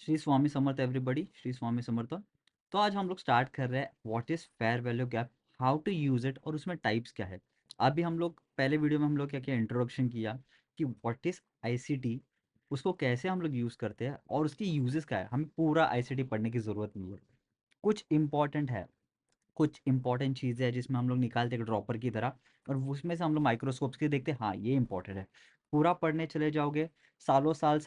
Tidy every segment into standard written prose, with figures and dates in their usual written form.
Shri Swami Samarth everybody, Shri Swami Samarth. तो आज हम लोग स्टार्ट कर रहे हैं what is fair value gap, how to use it और उसमें टाइप्स क्या है। अभी हम लोग पहले वीडियो में हम लोग क्या किया, इंट्रोडक्शन किया कि व्हाट इज़ आईसीटी, उसको कैसे हम लोग यूज़ करते हैं और उसकी यूजेस क्या है। हमें पूरा आईसीटी पढ़ने की ज़रूरत नहीं है, कुछ इंपॉर्टेंट है, कुछ इंपॉर्टेंट चीज़ें हैं जिसमें हम लोग निकालते हैं ड्रॉपर की तरह और उसमें से हम लोग माइक्रोस्कोप्स के देखते हैं, हाँ ये इंपॉर्टेंट है। पूरा पढ़ने चले जाओगे, सालों साल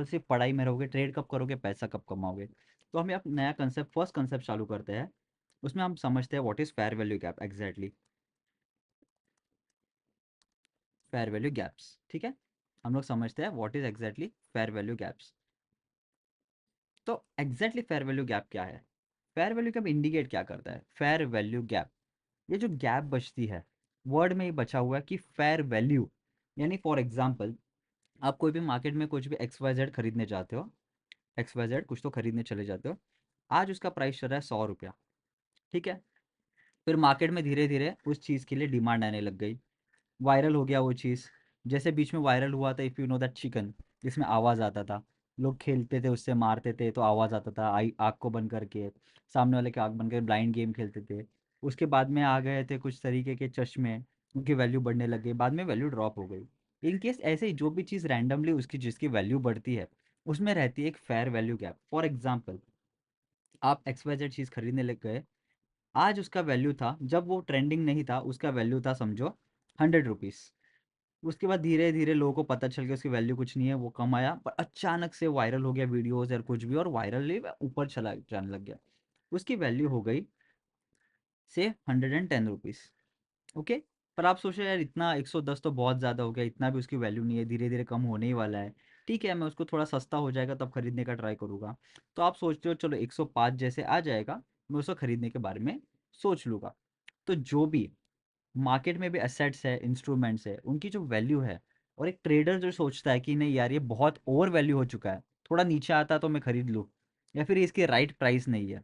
सिर्फ पढ़ाई में रहोगे, ट्रेड कब करोगे, पैसा कब कमाओगे। तो हम एक नया कंसेप्ट, फर्स्ट कंसेप्ट चालू करते हैं। उसमें हम समझते हैं what is fair value gap exactly. Fair value gaps, ठीक है। हम लोग समझते हैं what is exactly fair value gaps. तो एग्जैक्टली फेयर वैल्यू गैप क्या है, फेयर वैल्यू गैप इंडिकेट क्या करता है। फेयर वैल्यू गैप, ये जो गैप बचती है, वर्ड में ही बचा हुआ है कि फेयर वैल्यू, यानी फॉर एग्जांपल आप कोई भी मार्केट में कुछ भी एक्स वाई जेड खरीदने जाते हो, एक्स वाई जेड कुछ तो खरीदने चले जाते हो, आज उसका प्राइस चल रहा है 100 रुपया, ठीक है। फिर मार्केट में धीरे धीरे उस चीज़ के लिए डिमांड आने लग गई, वायरल हो गया वो चीज़। जैसे बीच में वायरल हुआ था if you know that chicken, जिसमें आवाज़ आता था, लोग खेलते थे उससे, मारते थे तो आवाज़ आता था, आई आँख को बंद करके, सामने वाले की आँख बंद करके ब्लाइंड गेम खेलते थे। उसके बाद में आ गए थे कुछ तरीके के चश्मे, उनकी वैल्यू बढ़ने लग गई, बाद में वैल्यू ड्रॉप हो गई। इन केस ऐसे ही जो भी चीज़ रैंडमली उसकी जिसकी वैल्यू बढ़ती है, उसमें रहती है एक fair value gap. For example, आप एक्स वाई जेड चीज़ खरीदने लग गए, आज उसका वैल्यू था, जब वो ट्रेंडिंग नहीं था उसका वैल्यू था समझो 100 रुपीज़। उसके बाद धीरे-धीरे लोगों को पता चल गया उसकी वैल्यू कुछ नहीं है, वो कम आया, पर अचानक से वायरल हो गया वीडियोज़ या कुछ भी, और वायरली ऊपर चला जाने लग गया। उसकी वैल्यू हो गई से 110 रुपीज़, ओके। पर आप सोचो यार इतना 110 तो बहुत ज़्यादा हो गया, इतना भी उसकी वैल्यू नहीं है, धीरे-धीरे कम होने ही वाला है। ठीक है, मैं उसको थोड़ा सस्ता हो जाएगा तब खरीदने का ट्राई करूँगा। तो आप सोचते हो चलो 105 जैसे आ जाएगा, मैं उसको खरीदने के बारे में सोच लूँगा। तो जो भी मार्केट में भी एसेट्स है, इंस्ट्रूमेंट्स है, उनकी जो वैल्यू है, और एक ट्रेडर जो सोचता है कि नहीं यार ये बहुत ओवर वैल्यू हो चुका है, थोड़ा नीचे आता तो मैं खरीद लूँ, या फिर इसकी राइट प्राइस नहीं है।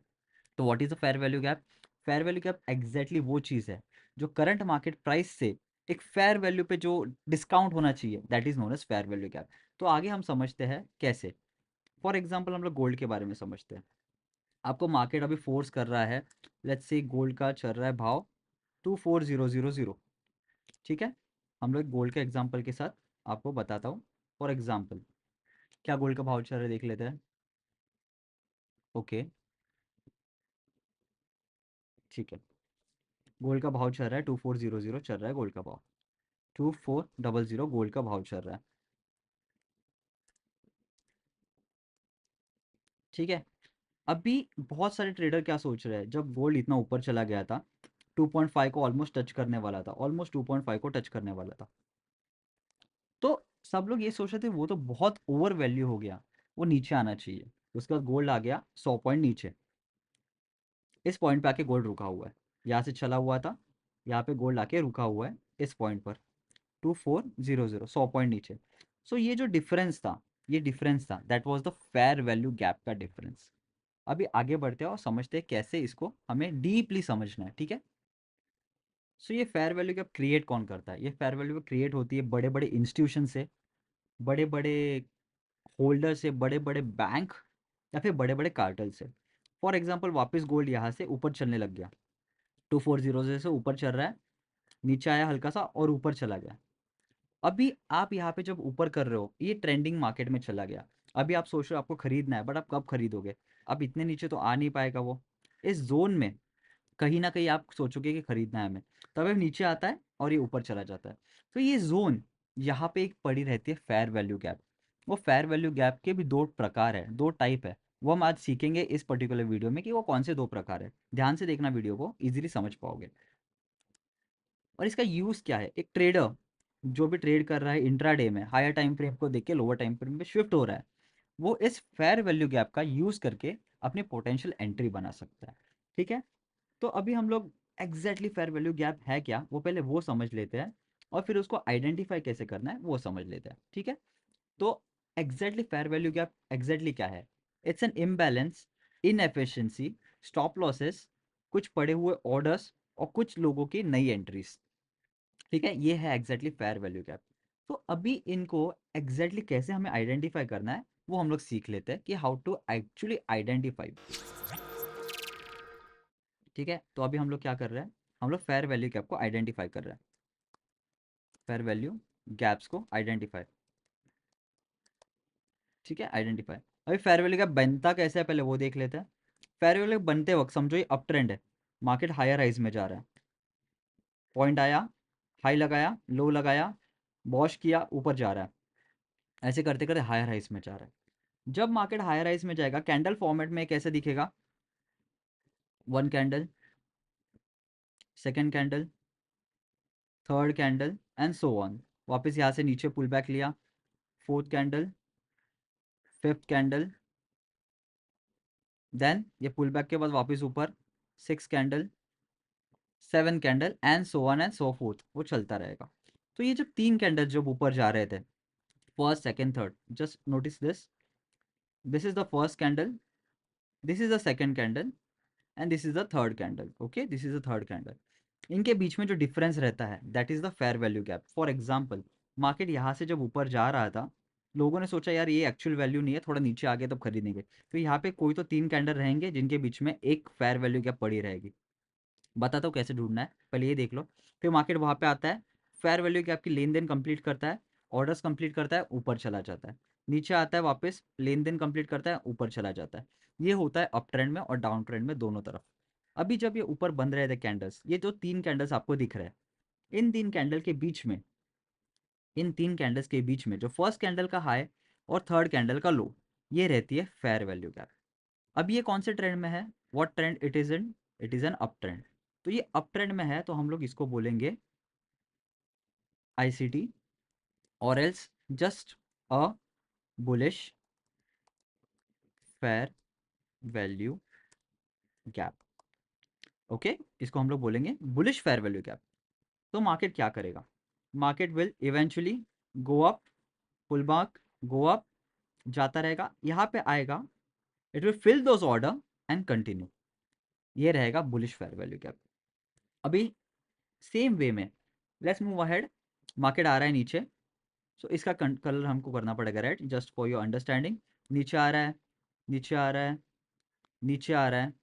तो what is a fair value gap? Fair value gap exactly वो चीज़ है जो करंट मार्केट प्राइस से एक फेयर वैल्यू पे जो डिस्काउंट होना चाहिए, that is known as fair value gap. तो आगे हम समझते हैं कैसे। फॉर एग्जाम्पल हम लोग गोल्ड के बारे में समझते हैं। आपको मार्केट अभी फोर्स कर रहा है, लेट्स से गोल्ड का चल रहा है भाव 24000, ठीक है। हम लोग गोल्ड के एग्जाम्पल के साथ आपको बताता हूँ। फॉर एग्जाम्पल, क्या गोल्ड का भाव चल रहा है देख लेते हैं। ओके, ठीक है। गोल्ड का भाव चल रहा है 2400 चल रहा है गोल्ड का भाव, 2400 गोल्ड का भाव चल रहा है, ठीक है। अभी बहुत सारे ट्रेडर क्या सोच रहे हैं, जब गोल्ड इतना ऊपर चला गया था, 2.5 को ऑलमोस्ट टच करने वाला था, ऑलमोस्ट 2.5 को टच करने वाला था, तो सब लोग ये सोच रहे थे वो तो बहुत ओवर वैल्यू हो गया, वो नीचे आना चाहिए। उसके बाद गोल्ड आ गया 100 पॉइंट नीचे, इस पॉइंट पे आके गोल्ड रुका हुआ है, यहाँ से चला हुआ था, यहाँ पे गोल्ड आके रुका हुआ है इस पॉइंट पर, 2400, 100 पॉइंट नीचे। सो ये जो डिफरेंस था, ये डिफरेंस था, that was the fair value gap का डिफरेंस। अभी आगे बढ़ते हैं और समझते हैं कैसे इसको हमें डीपली समझना है, ठीक है। सो ये फेयर वैल्यू गैप क्रिएट कौन करता है, ये फेयर वैल्यू गैप क्रिएट होती है बड़े बड़े इंस्टीट्यूशन से, बड़े बड़े होल्डर से, बड़े बड़े बैंक, या फिर बड़े बड़े कार्टल से। फॉर एग्जाम्पल, वापस गोल्ड यहाँ से ऊपर चलने लग गया, 240 से ऊपर चल रहा है, नीचे आया हल्का सा और ऊपर चला गया। अभी आप यहाँ पे जब ऊपर कर रहे हो, ये ट्रेंडिंग मार्केट में चला गया, अभी आप सोच रहे हो आपको खरीदना है, बट आप कब खरीदोगे, अब इतने नीचे तो आ नहीं पाएगा वो। इस जोन में कहीं ना कहीं आप सोचोगे कि खरीदना है हमें, तब ये नीचे आता है और ये ऊपर चला जाता है। तो ये जोन, यहाँ पे एक पड़ी रहती है फेयर वैल्यू गैप। वो फेयर वैल्यू गैप के भी दो प्रकार है, दो टाइप है, वो हम आज सीखेंगे इस पर्टिकुलर वीडियो में कि वो कौन से दो प्रकार है। ध्यान से देखना वीडियो को, इजीली समझ पाओगे। और इसका यूज़ क्या है, एक ट्रेडर जो भी ट्रेड कर रहा है इंट्राडे में, हायर टाइम फ्रेम को देख के लोअर टाइम फ्रेम पे शिफ्ट हो रहा है, वो इस फेयर वैल्यू गैप का यूज़ करके अपनी पोटेंशियल एंट्री बना सकता है, ठीक है। तो अभी हम लोग एग्जैक्टली फेयर वैल्यू गैप है क्या, वो पहले वो समझ लेते हैं, और फिर उसको आइडेंटिफाई कैसे करना है वो समझ लेते हैं, ठीक है। तो exactly fair value gap exactly क्या है, it's N imbalance, inefficiency, stop losses, कुछ पड़े हुए ऑर्डर्स और कुछ लोगों की नई एंट्रीज, ठीक है। ये है एग्जैक्टली फेयर वैल्यू गैप। तो अभी इनको एग्जैक्टली कैसे हमें आइडेंटिफाई करना है, वो हम लोग सीख लेते हैं कि हाउ टू एक्चुअली आइडेंटिफाई। ठीक है, तो अभी हम लोग क्या कर रहे हैं, हम लोग फेयर वैल्यू गैप को आइडेंटिफाई कर रहे हैं, फेयर वैल्यू गैप्स को आइडेंटिफाई। ठीक है, आइडेंटिफाई। अभी फेयर वैल्यू गैप बनता कैसे है पहले वो देख लेते हैं। फेयर वैल्यू बनते वक्त समझो ये अप ट्रेंड है, मार्केट हायर हाइज में जा रहा है, पॉइंट आया, हाई लगाया, लो लगाया, वॉश किया, ऊपर जा रहा है, ऐसे करते करते हायर हाइज में जा रहा है। जब मार्केट हायर हाइज में जाएगा कैंडल फॉर्मेट में कैसे दिखेगा, one candle, second candle, third candle and so on. वापस यहाँ से नीचे पुल बैक लिया, fourth candle, fifth candle, then ये पुल बैक के बाद वापस ऊपर, six candle, seven candle and so on and so forth, वो चलता रहेगा। तो ये जब तीन कैंडल जब ऊपर जा रहे थे, first second third, just notice this is the first candle, this is the second candle and this is the third candle. Okay, this is the third candle. इनके बीच में जो डिफरेंस रहता है that is the fair value gap. For example, market यहाँ से जब ऊपर जा रहा था, लोगों ने सोचा यार ये एक्चुअल वैल्यू नहीं है, थोड़ा नीचे आगे तब खरीदेंगे, तो यहाँ पे कोई तो तीन कैंडल रहेंगे जिनके बीच में एक फेयर वैल्यू गैप पड़ी रहेगी। बताता हूँ कैसे ढूंढना है, पहले ये देख लो। फिर मार्केट वहाँ पे आता है, फेयर वैल्यू गैप की लेन देन कंप्लीट करता है, ऑर्डर्स कंप्लीट करता है, ऊपर चला जाता है, नीचे आता है, वापस लेन देन कंप्लीट करता है, ऊपर चला जाता है। ये होता है अप ट्रेंड में और डाउन ट्रेंड में, दोनों तरफ। अभी जब ये ऊपर बन रहे थे कैंडल्स, ये जो तीन कैंडल्स आपको दिख रहे हैं, इन तीन कैंडल के बीच में, इन तीन कैंडल्स के बीच में जो फर्स्ट कैंडल का हाई और थर्ड कैंडल का लो, ये रहती है फेयर वैल्यू गैप। अब ये कौन से ट्रेंड में है, what trend it is in, it is an up trend. तो ये अप ट्रेंड में है तो हम लोग इसको बोलेंगे आईसीटी, और else just a bullish fair value gap. Okay, इसको हम लोग बोलेंगे बुलिश फेयर वैल्यू गैप। तो मार्केट क्या करेगा, market will eventually go up, pull back, go up, जाता रहेगा, यहाँ पे आएगा, it will fill those order and continue. ये रहेगा बुलिश फेयर वैल्यू गैप। अभी सेम वे में लेट्स मूव अहेड, मार्केट आ रहा है नीचे, सो इसका कलर हमको करना पड़ेगा red, just for your understanding. नीचे आ रहा है, नीचे आ रहा है, नीचे आ रहा है,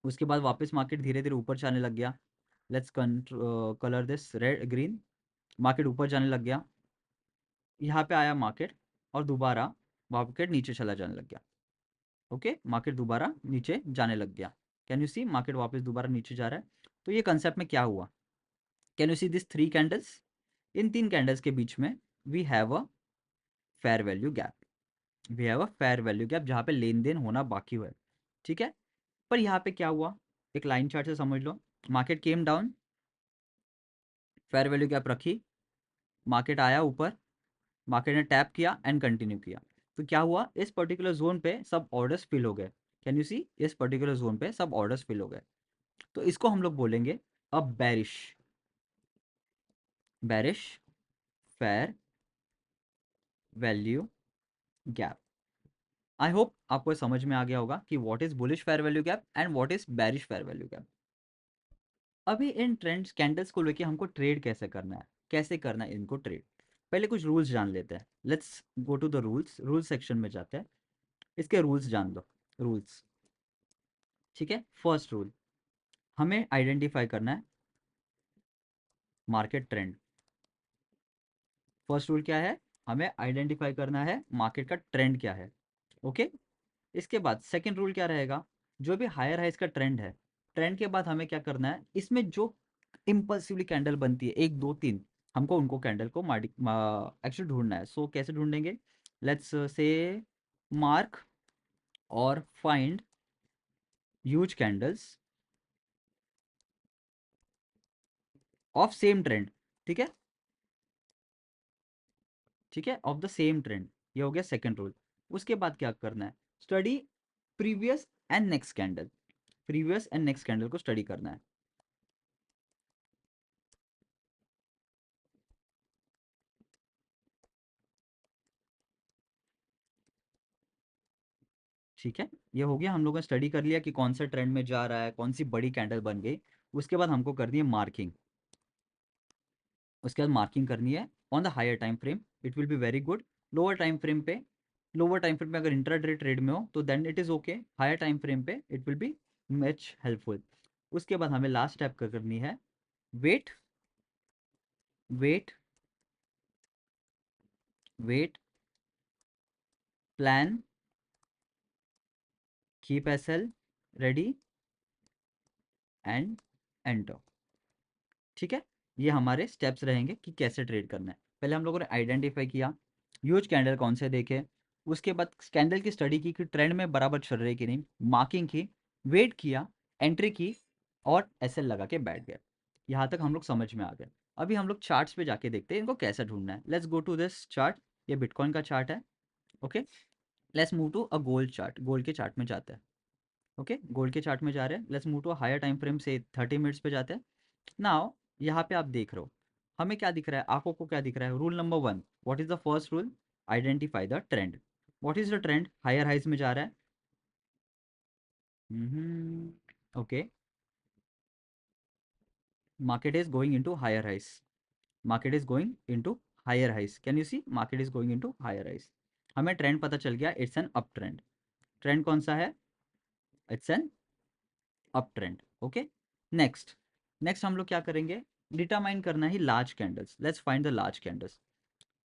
उसके बाद वापस मार्केट धीरे धीरे ऊपर जाने लग गया। Let's colour this red green, market ऊपर जाने लग गया, यहाँ पे आया मार्केट, और दोबारा मार्केट नीचे चला जाने लग गया। ओके, मार्केट दोबारा नीचे जाने लग गया, कैन यू सी मार्केट वापस दोबारा नीचे जा रहा है। तो ये कंसेप्ट में क्या हुआ, can you see this three candles, इन तीन कैंडल्स के बीच में we have a fair value gap, we have a fair value gap जहाँ पे लेन देन होना बाकी हुआ है। ठीक है, पर यहाँ पे क्या हुआ, एक लाइन चार्ट से समझ लो, market came down, fair value gap रखी, मार्केट आया ऊपर, मार्केट ने टैप किया एंड कंटिन्यू किया। तो क्या हुआ, इस पर्टिकुलर जोन पे सब ऑर्डर्स फिल हो गए, कैन यू सी, इस पर्टिकुलर जोन पे सब ऑर्डर्स फिल हो गए। तो इसको हम लोग बोलेंगे अब बैरिश, बैरिश fair value gap. I hope आपको समझ में आ गया होगा कि what is bullish fair value gap and what is बैरिश fair value gap. अभी इन ट्रेंड्स कैंडल्स को लेके हमको ट्रेड कैसे करना है, कैसे करना है इनको ट्रेड, पहले कुछ रूल्स जान लेते हैं। Let's go to the rules, rule section में जाते हैं, इसके रूल्स जान लो, रूल्स। ठीक है, फर्स्ट रूल, हमें आइडेंटिफाई करना है मार्केट ट्रेंड। फर्स्ट रूल क्या है, हमें आइडेंटिफाई करना है मार्केट का ट्रेंड क्या है। ओके, इसके बाद सेकंड रूल क्या रहेगा, जो भी हायर हाइज का ट्रेंड है, ट्रेंड के बाद हमें क्या करना है, इसमें जो इम्पल्सिवली कैंडल बनती है एक दो तीन, हमको उनको कैंडल को एक्चुअली ढूंढना है। सो कैसे ढूंढेंगे, लेट्स से मार्क और find huge candles of same trend. ठीक है, ठीक है, ऑफ द सेम ट्रेंड, ये हो गया सेकंड रूल। उसके बाद क्या करना है, study previous and next candle, previous and next candle को स्टडी करना है। ठीक है, ये हो गया, हम लोगों ने स्टडी कर लिया कि कौन सा ट्रेंड में जा रहा है, कौन सी बड़ी कैंडल बन गई। उसके बाद हमको करनी है मार्किंग, उसके बाद मार्किंग करनी है on the higher time frame, it will be very good. Lower time frame पे लोअर टाइम फ्रेम में अगर इंट्राडे ट्रेड में हो तो then it is okay, higher time frame पे it will be much helpful. उसके बाद हमें लास्ट स्टेप करनी है, wait wait wait, plan, keep SL ready and enter. ठीक है, ये हमारे स्टेप्स रहेंगे कि कैसे ट्रेड करना है। पहले हम लोगों ने आइडेंटिफाई किया ह्यूज कैंडल कौन से देखे, उसके बाद कैंडल की स्टडी की कि ट्रेंड में बराबर चल रही कि नहीं, मार्किंग की, वेट किया, एंट्री की और एसएल लगा के बैठ गए। यहाँ तक हम लोग समझ में आ गए। अभी हम लोग चार्ट्स पे जाके देखते हैं इनको कैसे ढूंढना है। Let's go to this chart, ये बिटकॉइन का चार्ट है। Okay, let's move to a gold chart, gold के चार्ट में जाते हैं। ओके, गोल्ड के चार्ट में जा रहे हैं। Let's move to higher time frame से 30 मिनट्स पे जाते हैं। नाउ यहाँ पे आप देख रहे हो हमें क्या दिख रहा है, आंखों को क्या दिख रहा है। Rule number 1, what is the first rule, identify the trend. What is the trend, higher highs में जा रहा है। Okay, market is going into higher highs, market is going into higher highs, can you see, market is going into higher highs. हमें trend पता चल गया, it's an uptrend. Trend कौन सा है, it's an uptrend. Okay, next next हम लोग क्या करेंगे, डिटरमाइन करना ही large candles. Let's find the large candles.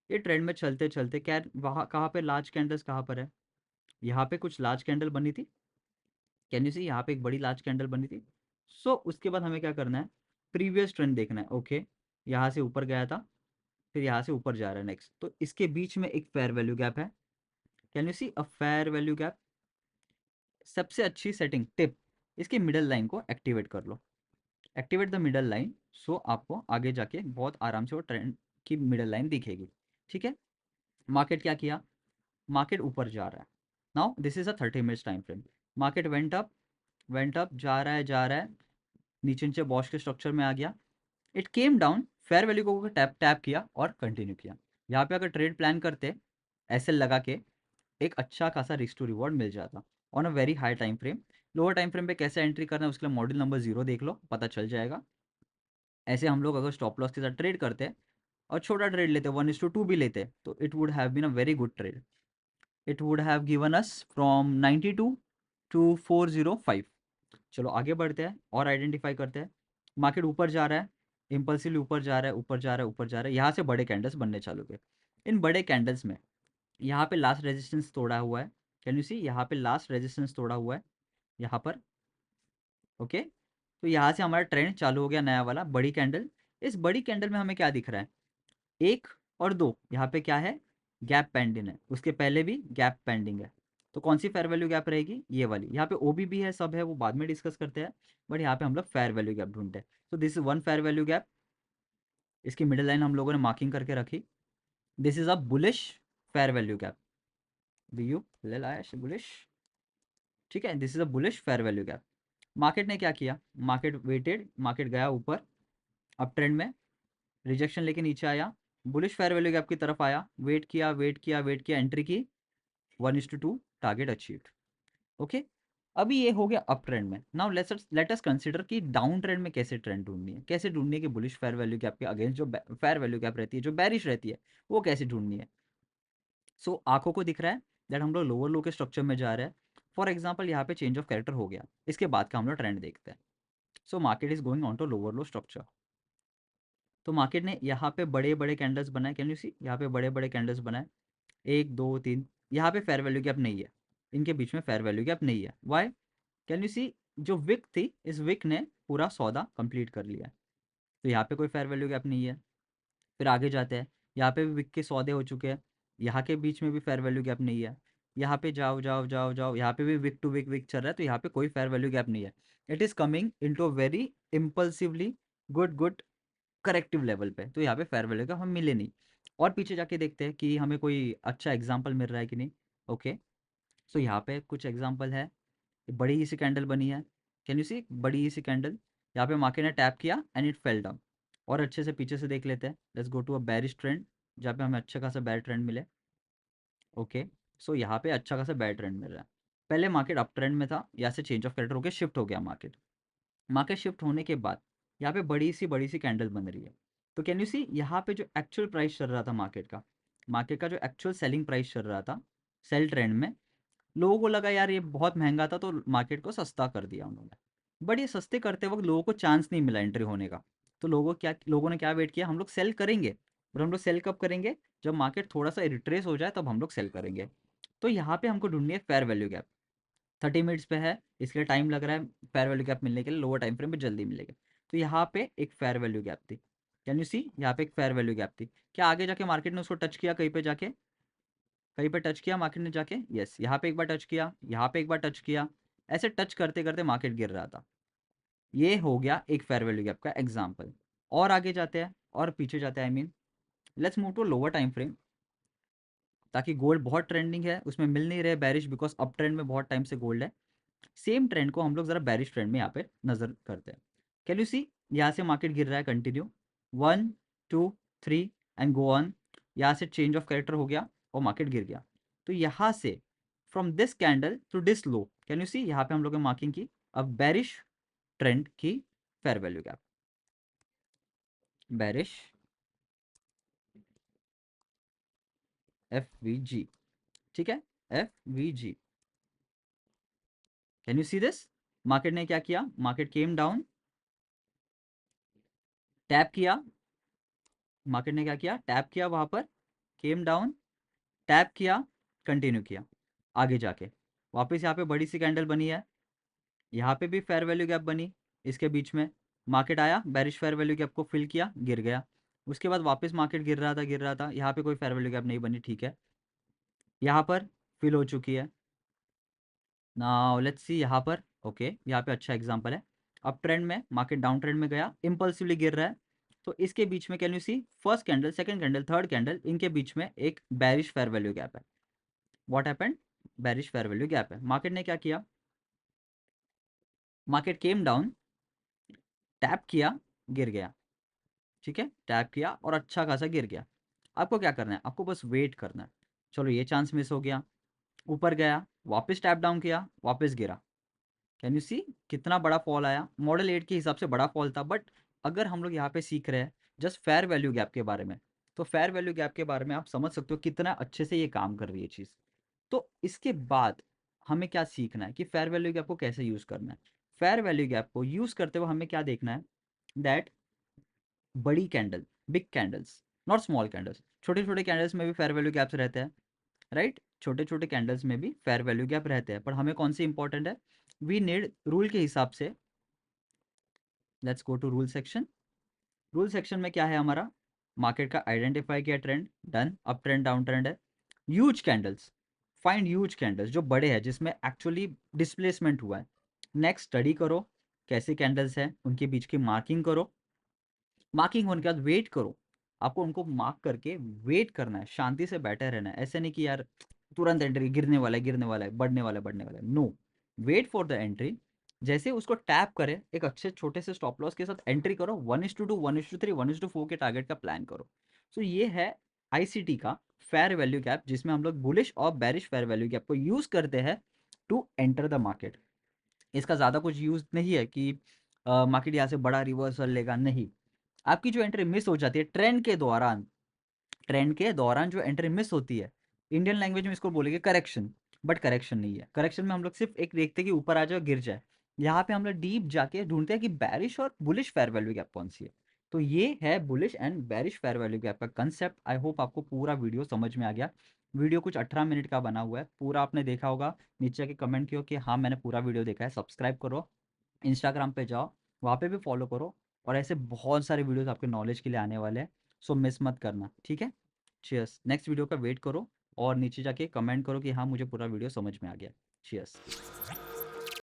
ये ट्रेंड में चलते चलते क्या वहाँ कहाँ पे लार्ज कैंडल्स कहाँ पर है, यहाँ पे कुछ लार्ज कैंडल बनी थी, कैन यू सी, यहाँ पे एक बड़ी लार्ज कैंडल बनी थी। सो उसके बाद हमें क्या करना है, प्रीवियस ट्रेंड देखना है। ओके, यहाँ से ऊपर गया था, फिर यहाँ से ऊपर जा रहा है नेक्स्ट, तो इसके बीच में एक फेयर वैल्यू गैप है। Can you see a fair value gap, सबसे अच्छी सेटिंग टिप, इसकी मिडल लाइन को एक्टिवेट कर लो, activate the middle line. So आपको आगे जाके बहुत आराम से वो ट्रेंड की मिडल लाइन दिखेगी। ठीक है, मार्केट क्या किया, मार्केट ऊपर जा रहा है। Now this is a 30 minutes time frame, market went up जा रहा है, नीचे नीचे बॉश के स्ट्रक्चर में आ गया, it came down, fair value को टैप टैप किया और कंटिन्यू किया। यहाँ पे अगर ट्रेड प्लान करते एसएल लगा के, एक अच्छा खासा रिस्क टू रिवॉर्ड मिल जाता on a very high time frame. Lower time frame पे कैसे एंट्री करना है उसके लिए मॉड्यूल नंबर 0 देख लो, पता चल जाएगा। ऐसे हम लोग अगर स्टॉप लॉस के साथ ट्रेड करते और छोटा ट्रेड लेते 1:2 भी लेते, तो it would have been a very good trade. It would have given us from 92 to 405। चलो आगे बढ़ते हैं और आइडेंटिफाई करते हैं। मार्केट ऊपर जा रहा है, इम्पल्सिवली ऊपर जा रहा है, ऊपर जा रहा है, ऊपर जा रहा है, यहाँ से बड़े कैंडल्स बनने चालू हुए। इन बड़े कैंडल्स में यहाँ पे लास्ट रेजिस्टेंस तोड़ा हुआ है, कैन यू सी, यहाँ पे लास्ट रेजिस्टेंस तोड़ा हुआ है यहाँ पर। ओके, तो यहाँ से हमारा ट्रेंड चालू हो गया नया वाला, बड़ी कैंडल। इस बड़ी कैंडल में हमें क्या दिख रहा है, 1 और 2, यहाँ पे क्या है, गैप पेंडिंग है, उसके पहले भी गैप पेंडिंग है। तो कौन सी फेयर वैल्यू गैप रहेगी, ये वाली। यहाँ पे ओबी भी है, सब है, वो बाद में डिस्कस करते हैं, बट यहाँ पे हम लोग फेयर वैल्यू गैप ढूंढते हैं। तो this is one fair value gap, इसकी मिडिल लाइन हम लोगों ने मार्किंग करके रखी। This is a bullish fair value gap, B U L I bullish. ठीक है, this is a bullish fair value gap. Market ने क्या किया, मार्केट वेटेड, मार्केट गया ऊपर अप ट्रेंड में, रिजेक्शन लेके नीचे आया, बुलिश फेयर वैल्यू गैप की तरफ आया, वेट किया वेट किया वेट किया, एंट्री की, 1:2 टारगेट अचीव्ड। ओके, अभी ये हो गया अप ट्रेंड में। नाउ लेट अस कंसीडर कि डाउन ट्रेंड में कैसे ट्रेंड ढूंढनी है, कैसे ढूंढनी है कि बुलिश फेयर वैल्यू गैप के अगेंस्ट जो फेयर वैल्यू गैप रहती है, जो बैरिश रहती है, वो कैसे ढूंढनी है। सो आंखों को दिख रहा है दैट हम लोग लोअर लो के स्ट्रक्चर में जा रहे हैं। फॉर एग्जाम्पल यहाँ पे चेंज ऑफ कैरेक्टर हो गया, इसके बाद का हम लोग ट्रेंड देखते हैं। So market is going on to lower low structure. तो मार्केट ने यहाँ पे बड़े बड़े कैंडल्स बनाए, कैन यू सी, यहाँ पे बड़े बड़े कैंडल्स बनाए, 1 2 3, यहाँ पे फेयर वैल्यू गैप नहीं है, इनके बीच में फेयर वैल्यू गैप नहीं है। वाई, कैन यू सी, जो विक थी, इस विक ने पूरा सौदा कंप्लीट कर लिया है, तो यहाँ पे कोई फेयर वैल्यू गैप नहीं है। फिर आगे जाते हैं, यहाँ पे भी विक के सौदे हो चुके हैं, यहाँ के बीच में भी फेयर वैल्यू गैप नहीं है। यहाँ पे जाओ जाओ जाओ जाओ, यहाँ पे भी विक टू विक चल रहा है, तो यहाँ पे कोई फेयर वैल्यू गैप नहीं है। It is coming into very impulsively good corrective level पे, तो यहाँ पे फेयर वैल्यू गैप हम मिले नहीं। और पीछे जाके देखते हैं कि हमें कोई अच्छा एग्जाम्पल मिल रहा है कि नहीं। ओके, सो यहाँ पे कुछ एग्जाम्पल है, बड़ी सी कैंडल बनी है, कैन यू सी, बड़ी सी कैंडल, यहाँ पे मार्केट ने टैप किया एंड इट फेल डाउन। और अच्छे से पीछे से देख लेते हैं, let's go to a bearish trend, जहाँ पे हमें अच्छा खासा बैड ट्रेंड मिले। ओके, सो यहाँ पे अच्छा खासा बैड ट्रेंड मिल रहा है। पहले मार्केट अप ट्रेंड में था, यहाँ से चेंज ऑफ कैरेक्टर होकर शिफ्ट हो गया मार्केट। मार्केट शिफ्ट होने के बाद यहाँ पे बड़ी सी कैंडल बन रही है। तो कैन यू सी, यहाँ पे जो एक्चुअल प्राइस चल रहा था मार्केट का जो एक्चुअल सेलिंग प्राइस चल रहा था, सेल ट्रेंड में लोगों को लगा यार ये बहुत महंगा था तो मार्केट को सस्ता कर दिया उन्होंने। बट ये सस्ते करते वक्त लोगों को चांस नहीं मिला एंट्री होने का। तो लोगों ने क्या वेट किया, हम लोग सेल करेंगे, और हम लोग सेल कब करेंगे, जब मार्केट थोड़ा सा रिट्रेस हो जाए तब हम लोग सेल करेंगे। तो यहाँ पे हमको ढूंढनी है फेयर वैल्यू गैप। 30 मिनट्स पे है, इसलिए टाइम लग रहा है फेयर वैल्यू गैप मिलने के लिए, लोअर टाइम फ्रेम पे जल्दी मिलेगा। तो यहाँ पे एक फेयर वैल्यू गैप थी, कैन यू सी, यहाँ पे एक फेयर वैल्यू गैप थी। क्या आगे जाके मार्केट ने उसको टच किया, कहीं पे जाके, कहीं पे टच किया मार्केट ने जाके? यस, यहाँ पे एक बार टच किया, यहाँ पे एक बार टच किया, ऐसे टच करते करते मार्केट गिर रहा था। ये हो गया एक फेयर वैल्यू गैप का एग्जाम्पल। और आगे जाते हैं और पीछे जाते हैं, I mean let's move to lower time frame. ताकि गोल्ड बहुत ट्रेंडिंग है, उसमें मिल नहीं रहे बैरिश, बिकॉज अप ट्रेंड में बहुत टाइम से गोल्ड है। सेम ट्रेंड को हम लोग जरा बैरिश ट्रेंड में यहाँ पे नजर करते हैं। कैन यू सी, यहाँ से मार्केट गिर रहा है कंटिन्यू, 1 2 3 एंड गो ऑन। यहाँ से चेंज ऑफ कैरेक्टर हो गया और मार्केट गिर गया। तो यहाँ से from this candle to this low, can you see, यहाँ पे हम लोग ने मार्किंग की अब बैरिश ट्रेंड की fair value gap, bearish FVG, ठीक है, FVG। Can you see this, market ने क्या किया, मार्केट केम डाउन, टैप किया, मार्केट ने क्या किया, टैप किया वहां पर, केम डाउन, टैप किया, कंटिन्यू किया, आगे जाके वापस यहाँ पे बड़ी सी कैंडल बनी है, यहाँ पे भी फेयर वैल्यू गैप बनी, इसके बीच में मार्केट आया, बेरिश फेयर वैल्यू गैप को फिल किया, गिर गया। उसके बाद वापस मार्केट गिर रहा था, यहाँ पे कोई फेयर वैल्यू गैप नहीं बनी, ठीक है, यहाँ पर फिल हो चुकी है। नाउ लेट्स सी यहाँ पर, ओके यहाँ पे अच्छा एग्जांपल है, अब ट्रेंड में मार्केट डाउन ट्रेंड में गया, इम्पल्सिवली गिर रहा है, तो इसके बीच में can you see, first candle, second candle, third candle, इनके बीच में एक बेरिश फेयर वैल्यू गैप है। What happened, bearish fair value gap है। मार्केट ने क्या किया, मार्केट केम डाउन, टैप किया, गिर गया, ठीक है, टैप किया और अच्छा खासा गिर गया। आपको क्या करना है, आपको बस वेट करना है। चलो ये चांस मिस हो गया, ऊपर गया, वापस टैप डाउन किया, वापस गिरा, कैन यू सी कितना बड़ा फॉल आया, मॉडल 8 के हिसाब से बड़ा फॉल था। बट अगर हम लोग यहाँ पे सीख रहे हैं जस्ट फेयर वैल्यू गैप के बारे में, तो फेयर वैल्यू गैप के बारे में आप समझ सकते हो कितना अच्छे से ये काम कर रही है चीज़। तो इसके बाद हमें क्या सीखना है कि फेयर वैल्यू गैप को कैसे यूज़ करना है। फेयर वैल्यू गैप को यूज़ करते हुए हमें क्या देखना है, दैट बड़ी candle, big candles, not small candles, छोटे छोटे कैंडल्स में भी फेयर वैल्यू गैप्स रहते हैं, राइट, छोटे छोटे कैंडल्स में भी फेयर वैल्यू गैप रहते हैं, पर हमें कौन सी इंपॉर्टेंट है, वी नीड रूल के हिसाब से। Let's go to rule section. Rule section में क्या है हमारा, मार्केट का आइडेंटिफाई किया trend, done, up trend down trend है, huge candles, find huge candles जो बड़े हैं जिसमें एक्चुअली डिस्प्लेसमेंट हुआ है। नेक्स्ट स्टडी करो कैसे कैंडल्स हैं, उनके बीच की मार्किंग करो, मार्किंग होने के बाद वेट करो, आपको उनको मार्क करके वेट करना है, शांति से बैठे रहना है, ऐसे नहीं कि यार तुरंत एंट्री, गिरने वाला है, गिरने वाला है, बढ़ने वाला है, बढ़ने वाला है, no, wait for the entry. जैसे उसको टैप करे एक अच्छे छोटे से स्टॉप लॉस के साथ एंट्री करो, 1:2, 1:3, 1:4 के टारगेट का प्लान करो। सो ये है आईसीटी का फेयर वैल्यू गैप, जिसमें हम लोग बुलिश और बेरिश फेयर वैल्यू गैप को यूज करते हैं टू एंटर द मार्केट। इसका ज़्यादा कुछ यूज़ नहीं है कि मार्केट यहाँ से बड़ा रिवर्सल लेगा, नहीं, आपकी जो एंट्री मिस हो जाती है ट्रेंड के दौरान, ट्रेंड के दौरान जो एंट्री मिस होती है, इंडियन लैंग्वेज में इसको बोलेंगे करेक्शन, बट करेक्शन नहीं है। करेक्शन में हम लोग सिर्फ एक देखते हैं कि ऊपर आ जाए गिर जाए, यहाँ पे हम लोग डीप जाके ढूंढते हैं कि बैरिश और बुलिश फेयर वैल्यू गैप कौन सी है। तो ये है bullish and बैरिश fair value gap का कंसेप्ट। आई होप आपको पूरा वीडियो समझ में आ गया। वीडियो कुछ 18 मिनट का बना हुआ है, पूरा आपने देखा होगा, नीचे के कमेंट किया कि हाँ मैंने पूरा वीडियो देखा है। सब्सक्राइब करो, इंस्टाग्राम पे जाओ, वहाँ पे भी फॉलो करो, और ऐसे बहुत सारे वीडियोस आपके नॉलेज के लिए आने वाले हैं, सो मिस मत करना, ठीक है। चीयर्स, नेक्स्ट वीडियो का वेट करो और नीचे जाके कमेंट करो कि हाँ मुझे पूरा वीडियो समझ में आ गया। चीयर्स।